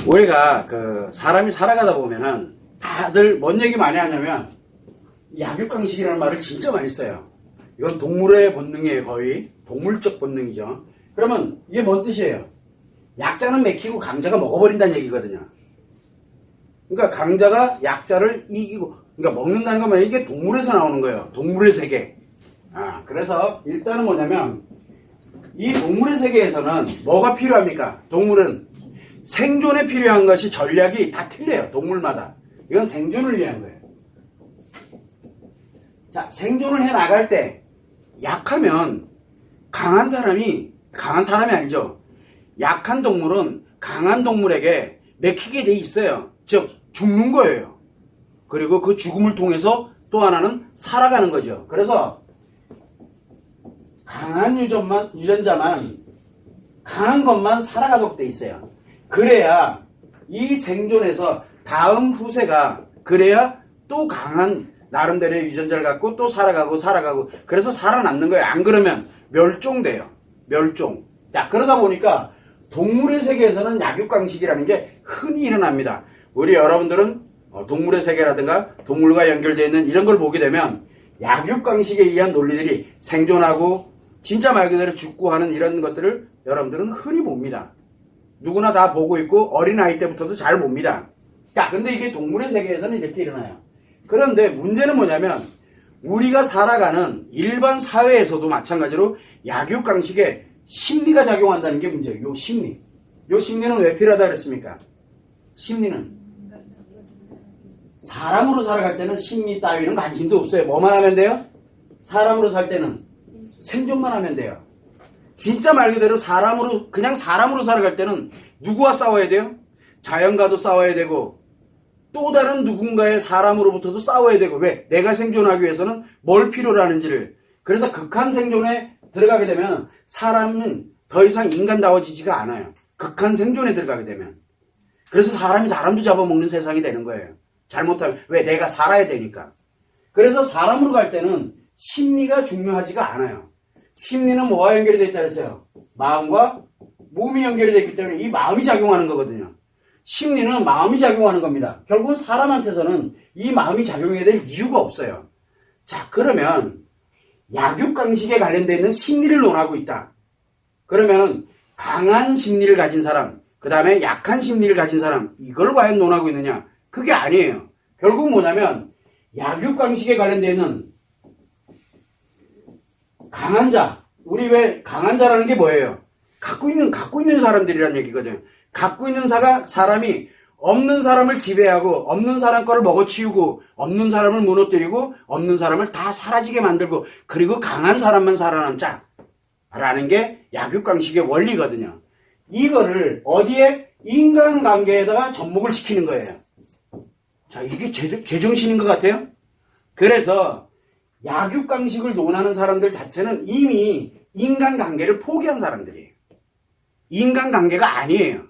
우리가 사람이 살아가다 보면은 다들 뭔 얘기 많이 하냐면 약육강식이라는 말을 진짜 많이 써요. 이건 동물의 본능이에요. 거의 동물적 본능이죠. 그러면 이게 뭔 뜻이에요? 약자는 맥히고 강자가 먹어버린다는 얘기거든요. 그러니까 강자가 약자를 이기고, 그러니까 먹는다는 거면 이게 동물에서 나오는 거예요. 동물의 세계. 그래서 일단은 뭐냐면 이 동물의 세계에서는 뭐가 필요합니까? 동물은 생존에 필요한 것이 전략이 다 틀려요. 동물마다. 이건 생존을 위한 거예요. 자, 생존을 해 나갈 때 약하면 강한 사람이 아니죠. 약한 동물은 강한 동물에게 맥히게 돼 있어요. 즉 죽는 거예요. 그리고 그 죽음을 통해서 또 하나는 살아가는 거죠. 그래서 강한 유전자만 강한 것만 살아가도록 돼 있어요. 그래야 이 생존에서 다음 후세가 그래야 또 강한 나름대로의 유전자를 갖고 또 살아가고 그래서 살아남는 거예요. 안 그러면 멸종돼요. 멸종. 자, 그러다 보니까 동물의 세계에서는 약육강식이라는 게 흔히 일어납니다. 우리 여러분들은 동물의 세계라든가 동물과 연결되어 있는 이런 걸 보게 되면 약육강식에 의한 논리들이 생존하고 진짜 말 그대로 죽고 하는 이런 것들을 여러분들은 흔히 봅니다. 누구나 다 보고 있고 어린아이 때부터도 잘 봅니다. 자, 근데 이게 동물의 세계에서는 이렇게 일어나요. 그런데 문제는 뭐냐면 우리가 살아가는 일반 사회에서도 마찬가지로 약육강식에 심리가 작용한다는 게 문제예요. 요 심리. 요 심리는 왜 필요하다 그랬습니까? 심리는 사람으로 살아갈 때는 심리 따위는 관심도 없어요. 뭐만 하면 돼요? 사람으로 살 때는 생존만 하면 돼요. 진짜 말 그대로 그냥 사람으로 살아갈 때는 누구와 싸워야 돼요? 자연과도 싸워야 되고 또 다른 누군가의 사람으로부터도 싸워야 되고. 왜? 내가 생존하기 위해서는 뭘 필요로 하는지를. 그래서 극한 생존에 들어가게 되면 사람은 더 이상 인간다워지지가 않아요. 극한 생존에 들어가게 되면. 그래서 사람이 사람도 잡아먹는 세상이 되는 거예요. 잘못하면. 왜? 내가 살아야 되니까. 그래서 사람으로 갈 때는 심리가 중요하지가 않아요. 심리는 뭐와 연결이 되어 있다 그랬어요? 마음과 몸이 연결이 되어 있기 때문에 이 마음이 작용하는 거거든요. 심리는 마음이 작용하는 겁니다. 결국은 사람한테서는 이 마음이 작용해야 될 이유가 없어요. 자, 그러면 약육강식에 관련되어 있는 심리를 논하고 있다. 그러면 강한 심리를 가진 사람, 그 다음에 약한 심리를 가진 사람, 이걸 과연 논하고 있느냐? 그게 아니에요. 결국 뭐냐면 약육강식에 관련되어 있는 강한 자, 우리 왜 강한 자라는 게 뭐예요? 갖고 있는 사람들이란 얘기거든요. 갖고 있는 사람이 없는 사람을 지배하고 없는 사람 거를 먹어치우고 없는 사람을 무너뜨리고 없는 사람을 다 사라지게 만들고 그리고 강한 사람만 살아남자 라는 게 약육강식의 원리거든요. 이거를 어디에? 인간관계에다가 접목을 시키는 거예요. 자, 이게 제정신인 것 같아요? 그래서 약육강식을 논하는 사람들 자체는 이미 인간관계를 포기한 사람들이에요. 인간관계가 아니에요.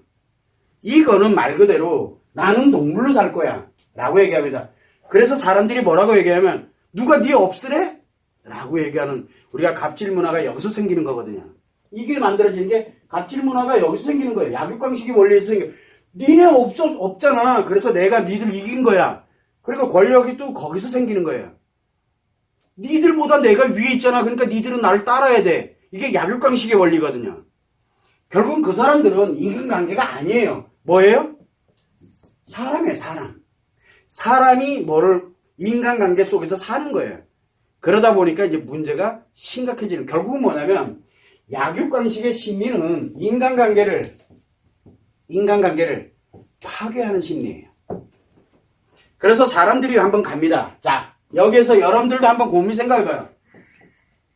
이거는 말 그대로 나는 동물로 살 거야 라고 얘기합니다. 그래서 사람들이 뭐라고 얘기하면 누가 네 없으래? 라고 얘기하는 우리가 갑질문화가 여기서 생기는 거거든요. 이게 만들어지는 게 갑질문화가 여기서 생기는 거예요. 약육강식이 원리에서 생겨요. 니네 없잖아. 그래서 내가 니들 이긴 거야. 그리고 권력이 또 거기서 생기는 거예요. 니들보다 내가 위에 있잖아. 그러니까 니들은 나를 따라야 돼. 이게 약육강식의 원리거든요. 결국은 그 사람들은 인간관계가 아니에요. 뭐예요? 사람이에요, 사람. 사람이 인간관계 속에서 사는 거예요. 그러다 보니까 이제 문제가 심각해지는, 결국은 뭐냐면, 약육강식의 심리는 인간관계를 파괴하는 심리예요. 그래서 사람들이 한번 갑니다. 자, 여기에서 여러분들도 한번 고민 생각해봐요.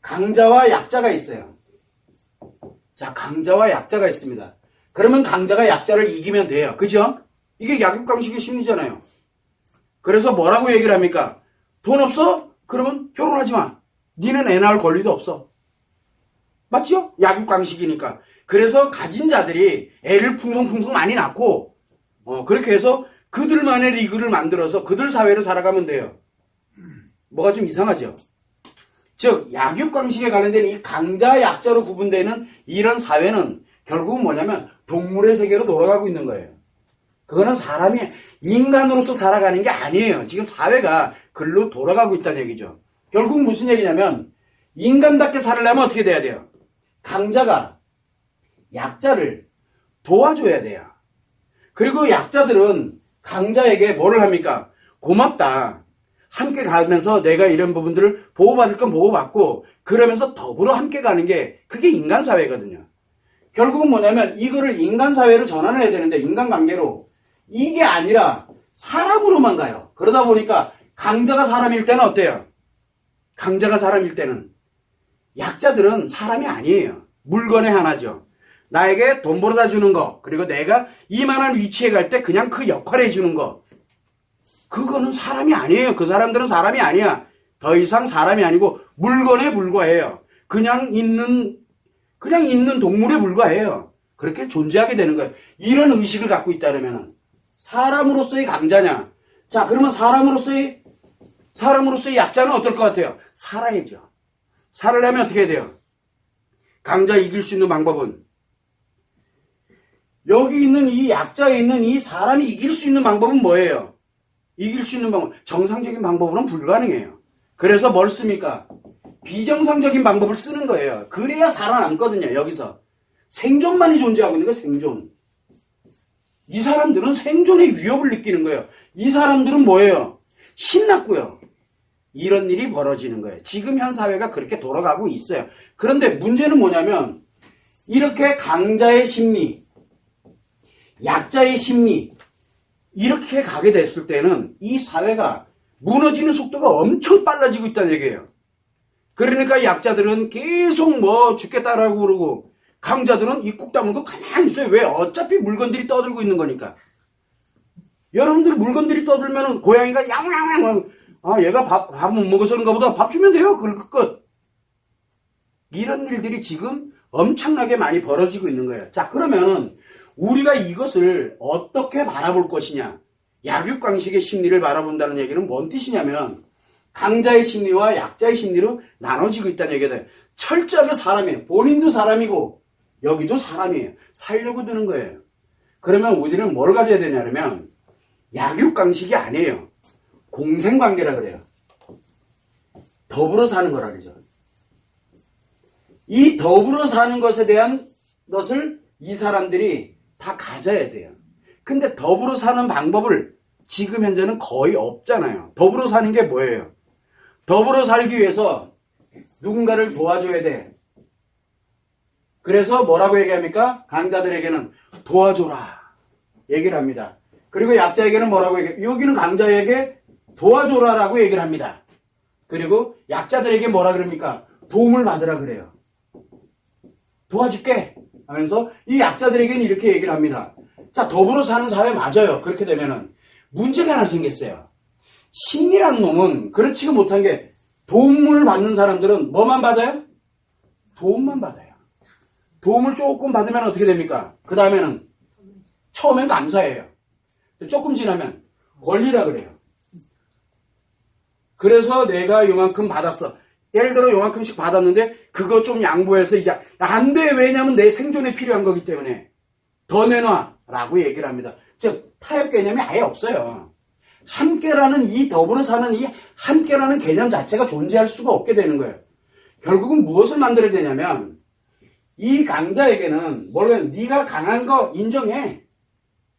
강자와 약자가 있어요. 자, 강자와 약자가 있습니다. 그러면 강자가 약자를 이기면 돼요. 그죠? 이게 약육강식의 심리잖아요. 그래서 뭐라고 얘기를 합니까? 돈 없어? 그러면 결혼하지 마. 니는 애 낳을 권리도 없어. 맞죠? 약육강식이니까. 그래서 가진 자들이 애를 풍성풍성 많이 낳고 그렇게 해서 그들만의 리그를 만들어서 그들 사회를 살아가면 돼요. 뭐가 좀 이상하죠? 즉 약육강식에 관련된 이 강자 약자로 구분되는 이런 사회는 결국은 뭐냐면 동물의 세계로 돌아가고 있는 거예요. 그거는 사람이 인간으로서 살아가는 게 아니에요. 지금 사회가 글로 돌아가고 있다는 얘기죠. 결국 무슨 얘기냐면 인간답게 살려면 어떻게 돼야 돼요? 강자가 약자를 도와줘야 돼요. 그리고 약자들은 강자에게 뭐를 합니까? 고맙다. 함께 가면서 내가 이런 부분들을 보호받을 건 보호받고 그러면서 더불어 함께 가는 게 그게 인간사회거든요. 결국은 뭐냐면 이거를 인간사회로 전환을 해야 되는데 인간관계로 이게 아니라 사람으로만 가요. 그러다 보니까 강자가 사람일 때는 어때요? 강자가 사람일 때는 약자들은 사람이 아니에요. 물건의 하나죠. 나에게 돈 벌어다 주는 거 그리고 내가 이만한 위치에 갈 때 그냥 그 역할을 해주는 거 그거는 사람이 아니에요. 그 사람들은 사람이 아니야. 더 이상 사람이 아니고 물건에 불과해요. 그냥 있는 동물에 불과해요. 그렇게 존재하게 되는 거예요. 이런 의식을 갖고 있다면 사람으로서의 강자냐? 자, 그러면 사람으로서의 약자는 어떨 것 같아요? 살아야죠. 살려면 어떻게 해야 돼요? 강자 이길 수 있는 방법은 여기 있는 이 약자에 있는 이 사람이 이길 수 있는 방법은 뭐예요? 이길 수 있는 방법, 정상적인 방법으로는 불가능해요. 그래서 뭘 씁니까? 비정상적인 방법을 쓰는 거예요. 그래야 살아남거든요. 여기서 생존만이 존재하고 있는 거예요. 생존. 이 사람들은 생존의 위협을 느끼는 거예요. 이 사람들은 뭐예요? 신났고요. 이런 일이 벌어지는 거예요. 지금 현 사회가 그렇게 돌아가고 있어요. 그런데 문제는 뭐냐면 이렇게 강자의 심리, 약자의 심리 이렇게 가게 됐을 때는 이 사회가 무너지는 속도가 엄청 빨라지고 있다는 얘기예요. 그러니까 약자들은 계속 뭐 죽겠다라고 그러고 강자들은 입국 다물고 가만히 있어요. 왜? 어차피 물건들이 떠들고 있는 거니까. 여러분들 물건들이 떠들면 고양이가 양양양 얘가 밥 못 먹어서 그런가 보다 밥 주면 돼요. 그럴 끝. 이런 일들이 지금 엄청나게 많이 벌어지고 있는 거예요. 자, 그러면 우리가 이것을 어떻게 바라볼 것이냐. 약육강식의 심리를 바라본다는 얘기는 뭔 뜻이냐면 강자의 심리와 약자의 심리로 나눠지고 있다는 얘기다. 철저하게 사람이에요. 본인도 사람이고 여기도 사람이에요. 살려고 드는 거예요. 그러면 우리는 뭘 가져야 되냐면 약육강식이 아니에요. 공생관계라 그래요. 더불어 사는 거라 그러죠. 이 더불어 사는 것에 대한 것을 이 사람들이 다 가져야 돼요. 근데 더불어 사는 방법을 지금 현재는 거의 없잖아요. 더불어 사는 게 뭐예요? 더불어 살기 위해서 누군가를 도와줘야 돼. 그래서 뭐라고 얘기합니까? 강자들에게는 도와줘라 얘기를 합니다. 그리고 약자에게는 뭐라고 얘기해요? 여기는 강자에게 도와줘라라고 얘기를 합니다. 그리고 약자들에게 뭐라 그럽니까? 도움을 받으라 그래요. 도와줄게 하면서 이 약자들에게는 이렇게 얘기를 합니다. 자, 더불어 사는 사회 맞아요. 그렇게 되면은 문제가 하나 생겼어요. 신이라는 놈은 그렇지가 못한 게 도움을 받는 사람들은 뭐만 받아요? 도움만 받아요. 도움을 조금 받으면 어떻게 됩니까? 그 다음에는 처음엔 감사해요. 조금 지나면 권리라 그래요. 그래서 내가 요만큼 받았어. 예를 들어 요만큼씩 받았는데 그거 좀 양보해서 이제 안 돼. 왜냐면 내 생존에 필요한 거기 때문에 더 내놔 라고 얘기를 합니다. 즉 타협 개념이 아예 없어요. 함께라는 이 더불어 사는 이 함께라는 개념 자체가 존재할 수가 없게 되는 거예요. 결국은 무엇을 만들어야 되냐면 이 강자에게는 네가 강한 거 인정해.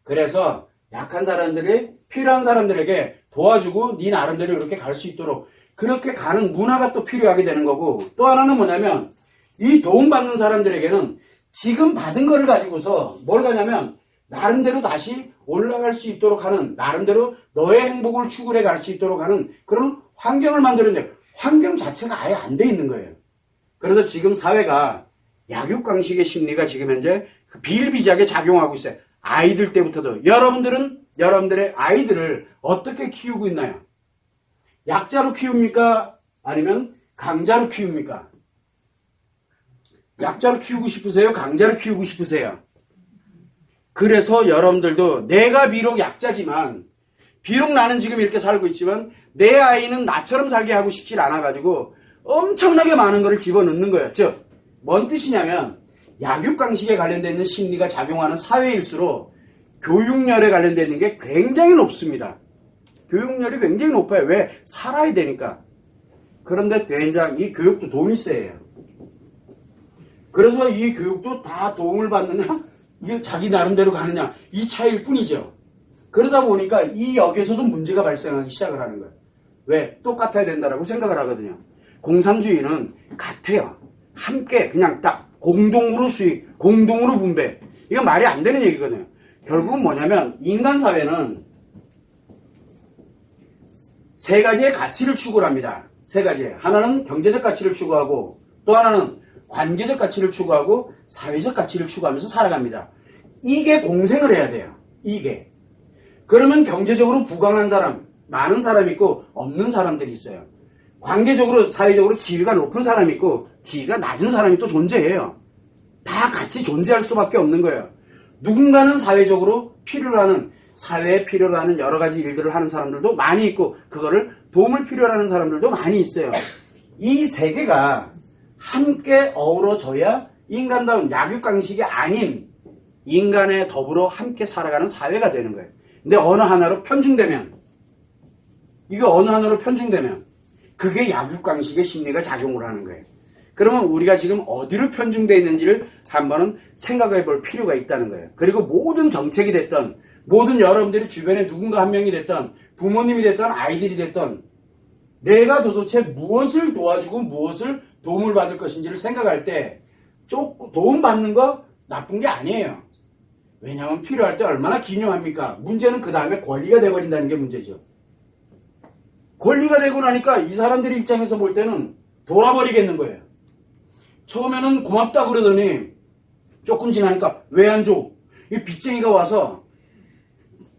그래서 약한 사람들이 필요한 사람들에게 도와주고 네 나름대로 이렇게 갈 수 있도록 그렇게 가는 문화가 또 필요하게 되는 거고, 또 하나는 뭐냐면 이 도움받는 사람들에게는 지금 받은 거를 가지고서 뭘 가냐면 나름대로 다시 올라갈 수 있도록 하는, 나름대로 너의 행복을 추구해 갈 수 있도록 하는 그런 환경을 만드는데 환경 자체가 아예 안 돼 있는 거예요. 그래서 지금 사회가 약육강식의 심리가 지금 현재 비일비재하게 작용하고 있어요. 아이들 때부터도. 여러분들은 여러분들의 아이들을 어떻게 키우고 있나요? 약자로 키웁니까? 아니면 강자로 키웁니까? 약자로 키우고 싶으세요? 강자로 키우고 싶으세요? 그래서 여러분들도 내가 비록 약자지만, 비록 나는 지금 이렇게 살고 있지만 내 아이는 나처럼 살게 하고 싶지 않아가지고 엄청나게 많은 거를 집어넣는 거예요. 즉, 뭔 뜻이냐면 약육강식에 관련되어 있는 심리가 작용하는 사회일수록 교육열에 관련되어 있는 게 굉장히 높습니다. 교육열이 굉장히 높아요. 왜? 살아야 되니까. 그런데 대인장, 이 교육도 돈이 세요. 그래서 이 교육도 다 도움을 받느냐? 이게 자기 나름대로 가느냐? 이 차이일 뿐이죠. 그러다 보니까 이 역에서도 문제가 발생하기 시작을 하는 거예요. 왜? 똑같아야 된다라고 생각을 하거든요. 공산주의는 같아요. 함께 그냥 딱 공동으로 수익, 공동으로 분배. 이건 말이 안 되는 얘기거든요. 결국은 뭐냐면 인간 사회는 세 가지의 가치를 추구를 합니다. 세 가지. 하나는 경제적 가치를 추구하고 또 하나는 관계적 가치를 추구하고 사회적 가치를 추구하면서 살아갑니다. 이게 공생을 해야 돼요. 이게. 그러면 경제적으로 부강한 사람, 많은 사람이 있고 없는 사람들이 있어요. 관계적으로, 사회적으로 지위가 높은 사람이 있고 지위가 낮은 사람이 또 존재해요. 다 같이 존재할 수밖에 없는 거예요. 누군가는 사회적으로 필요로 하는, 사회에 필요로 하는 여러 가지 일들을 하는 사람들도 많이 있고 그거를 도움을 필요로 하는 사람들도 많이 있어요. 이 세 개가 함께 어우러져야 인간다운 약육강식이 아닌 인간에 더불어 함께 살아가는 사회가 되는 거예요. 근데 어느 하나로 편중되면, 이거 어느 하나로 편중되면 그게 약육강식의 심리가 작용을 하는 거예요. 그러면 우리가 지금 어디로 편중되어 있는지를 한번은 생각해 볼 필요가 있다는 거예요. 그리고 모든 정책이 됐던, 모든 여러분들이 주변에 누군가 한 명이 됐던, 부모님이 됐던, 아이들이 됐던, 내가 도대체 무엇을 도와주고 무엇을 도움을 받을 것인지를 생각할 때 도움 받는 거 나쁜 게 아니에요. 왜냐하면 필요할 때 얼마나 기묘합니까? 문제는 그 다음에 권리가 돼버린다는 게 문제죠. 권리가 되고 나니까 이 사람들의 입장에서 볼 때는 돌아버리겠는 거예요. 처음에는 고맙다 그러더니 조금 지나니까 왜 안 줘? 이 빚쟁이가 와서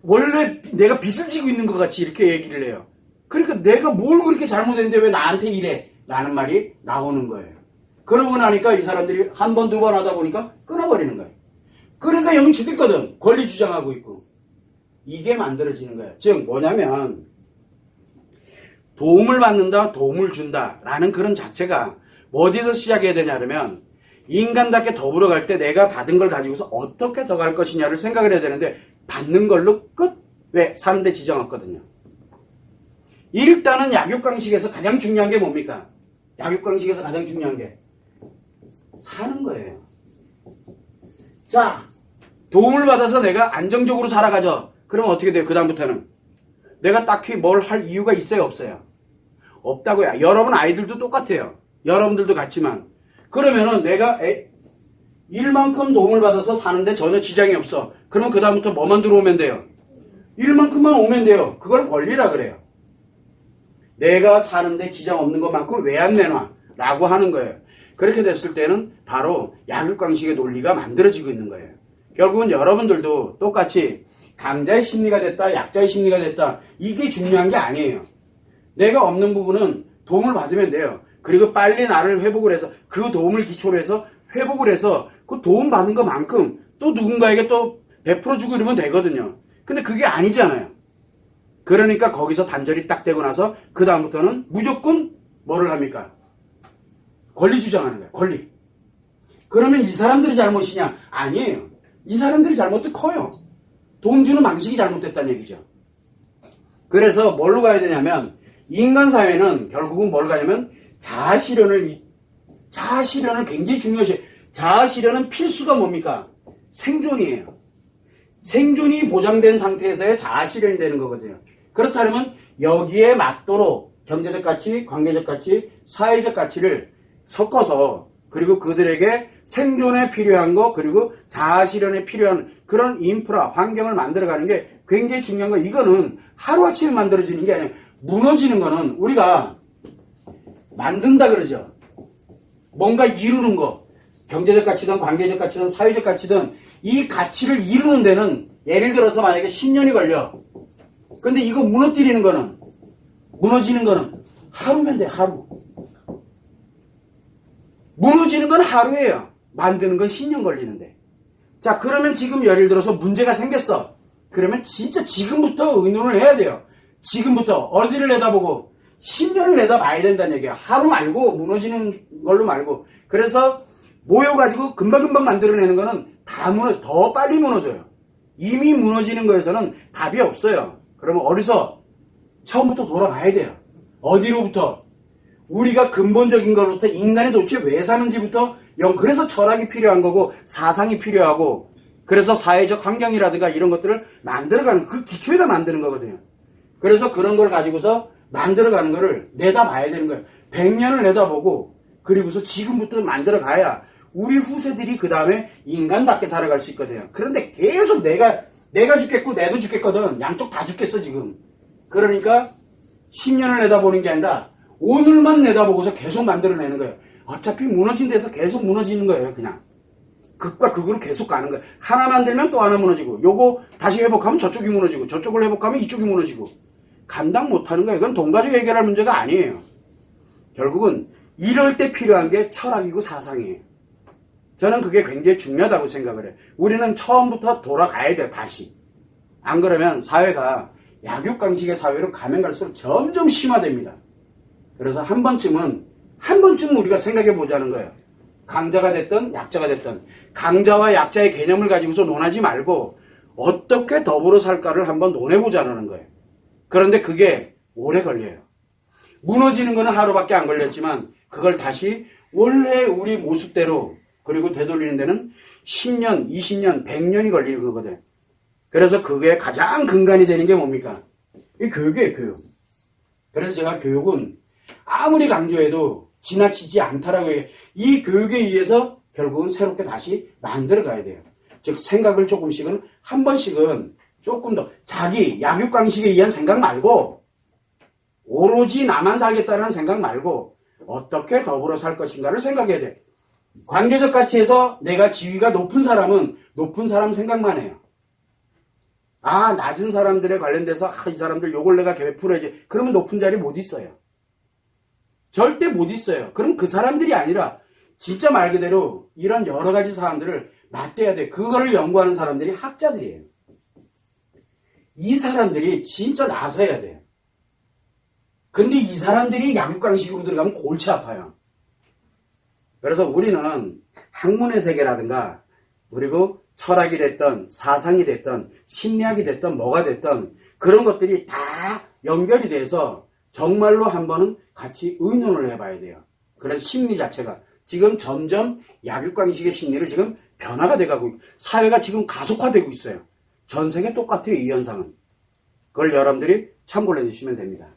원래 내가 빚을 지고 있는 것 같이 이렇게 얘기를 해요. 그러니까 내가 뭘 그렇게 잘못했는데 왜 나한테 이래? 라는 말이 나오는 거예요. 그러고 나니까 이 사람들이 한 번, 두 번 하다 보니까 끊어버리는 거예요. 그러니까 영이 죽겠거든. 권리 주장하고 있고. 이게 만들어지는 거예요. 즉 뭐냐면 도움을 받는다, 도움을 준다 라는 그런 자체가 어디서 시작해야 되냐면 인간답게 더불어 갈 때 내가 받은 걸 가지고서 어떻게 더 갈 것이냐를 생각을 해야 되는데 받는 걸로 끝? 왜? 사는데 지장 없거든요. 일단은 약육강식에서 가장 중요한 게 뭡니까? 약육강식에서 가장 중요한 게 사는 거예요. 자, 도움을 받아서 내가 안정적으로 살아가죠. 그러면 어떻게 돼요? 그 다음부터는 내가 딱히 뭘 할 이유가 있어요? 없어요? 없다고요. 여러분 아이들도 똑같아요. 여러분들도 같지만 그러면은 내가 일만큼 도움을 받아서 사는데 전혀 지장이 없어. 그러면 그 다음부터 뭐만 들어오면 돼요? 일만큼만 오면 돼요. 그걸 권리라 그래요. 내가 사는데 지장 없는 것만큼 왜 안 내놔? 라고 하는 거예요. 그렇게 됐을 때는 바로 약육강식의 논리가 만들어지고 있는 거예요. 결국은 여러분들도 똑같이 강자의 심리가 됐다, 약자의 심리가 됐다, 이게 중요한 게 아니에요. 내가 없는 부분은 도움을 받으면 돼요. 그리고 빨리 나를 회복을 해서 그 도움을 기초로 해서 회복을 해서 그 도움 받은 것만큼 또 누군가에게 또 베풀어주고 이러면 되거든요. 근데 그게 아니잖아요. 그러니까 거기서 단절이 딱 되고 나서 그 다음부터는 무조건 뭐를 합니까? 권리 주장하는 거예요. 권리. 그러면 이 사람들이 잘못이냐? 아니에요. 이 사람들이 잘못도 커요. 돈 주는 방식이 잘못됐다는 얘기죠. 그래서 뭘로 가야 되냐면 인간 사회는 결국은 뭘 가냐면 자아실현을 굉장히 중요시. 자아실현은 필수가 뭡니까? 생존이에요. 생존이 보장된 상태에서의 자아실현이 되는 거거든요. 그렇다면 여기에 맞도록 경제적 가치, 관계적 가치, 사회적 가치를 섞어서 그리고 그들에게 생존에 필요한 거 그리고 자아실현에 필요한 그런 인프라, 환경을 만들어가는 게 굉장히 중요한 거. 이거는 하루아침에 만들어지는 게 아니라 무너지는 거는 우리가 만든다 그러죠. 뭔가 이루는 거. 경제적 가치든 관계적 가치든 사회적 가치든 이 가치를 이루는 데는 예를 들어서 만약에 10년이 걸려. 근데 이거 무너지는 거는 하루면 돼, 하루. 무너지는 건 하루예요. 만드는 건 10년 걸리는데. 자, 그러면 지금 예를 들어서 문제가 생겼어. 그러면 진짜 지금부터 의논을 해야 돼요. 지금부터 어디를 내다보고 10년을 내다봐야 된다는 얘기야. 하루 말고 무너지는 걸로 말고. 그래서 모여가지고 금방금방 만들어내는 거는 더 빨리 무너져요. 이미 무너지는 거에서는 답이 없어요. 그러면 어디서? 처음부터 돌아가야 돼요. 어디로부터? 우리가 근본적인 것부터 인간이 도대체 왜 사는지부터 그래서 철학이 필요한 거고 사상이 필요하고 그래서 사회적 환경이라든가 이런 것들을 만들어가는 그 기초에다 만드는 거거든요. 그래서 그런 걸 가지고서 만들어가는 거를 내다봐야 되는 거예요. 100년을 내다보고 그리고서 지금부터 만들어가야 우리 후세들이 그 다음에 인간답게 살아갈 수 있거든요. 그런데 계속 내가 죽겠고 내도 죽겠거든. 양쪽 다 죽겠어 지금. 그러니까 10년을 내다보는 게 아니라 오늘만 내다보고서 계속 만들어내는 거예요. 어차피 무너진 데서 계속 무너지는 거예요. 그냥 극과 극으로 계속 가는 거예요. 하나 만들면 또 하나 무너지고 요거 다시 회복하면 저쪽이 무너지고 저쪽을 회복하면 이쪽이 무너지고 감당 못하는 거예요. 이건 돈 가지고 해결할 문제가 아니에요. 결국은 이럴 때 필요한 게 철학이고 사상이에요. 저는 그게 굉장히 중요하다고 생각을 해요. 우리는 처음부터 돌아가야 돼요. 다시. 안 그러면 사회가 약육강식의 사회로 가면 갈수록 점점 심화됩니다. 그래서 한 번쯤은 우리가 생각해 보자는 거예요. 강자가 됐든 약자가 됐든 강자와 약자의 개념을 가지고서 논하지 말고 어떻게 더불어 살까를 한번 논해보자는 거예요. 그런데 그게 오래 걸려요. 무너지는 거는 하루밖에 안 걸렸지만 그걸 다시 원래 우리 모습대로 그리고 되돌리는 데는 10년, 20년, 100년이 걸리는 거거든. 그래서 그게 가장 근간이 되는 게 뭡니까? 이 교육이에요, 교육. 그래서 제가 교육은 아무리 강조해도 지나치지 않다라고 해요. 이 교육에 의해서 결국은 새롭게 다시 만들어 가야 돼요. 즉 생각을 조금씩은 한 번씩은 조금 더 자기 약육강식에 의한 생각 말고 오로지 나만 살겠다는 생각 말고 어떻게 더불어 살 것인가를 생각해야 돼. 관계적 가치에서 내가 지위가 높은 사람은 높은 사람 생각만 해요. 아, 낮은 사람들에 관련돼서 이 사람들 요걸 내가 베풀어야지. 그러면 높은 자리 못 있어요. 절대 못 있어요. 그럼 그 사람들이 아니라 진짜 말 그대로 이런 여러 가지 사람들을 맞대야 돼. 그거를 연구하는 사람들이 학자들이에요. 이 사람들이 진짜 나서야 돼요. 근데 이 사람들이 약육강식으로 들어가면 골치 아파요. 그래서 우리는 학문의 세계라든가 그리고 철학이 됐든 사상이 됐든 심리학이 됐든 뭐가 됐든 그런 것들이 다 연결이 돼서 정말로 한 번은 같이 의논을 해봐야 돼요. 그래서 심리 자체가 지금 점점 약육강식의 심리를 지금 변화가 돼가고 사회가 지금 가속화되고 있어요. 전 세계 똑같아요. 이 현상은. 그걸 여러분들이 참고를 해주시면 됩니다.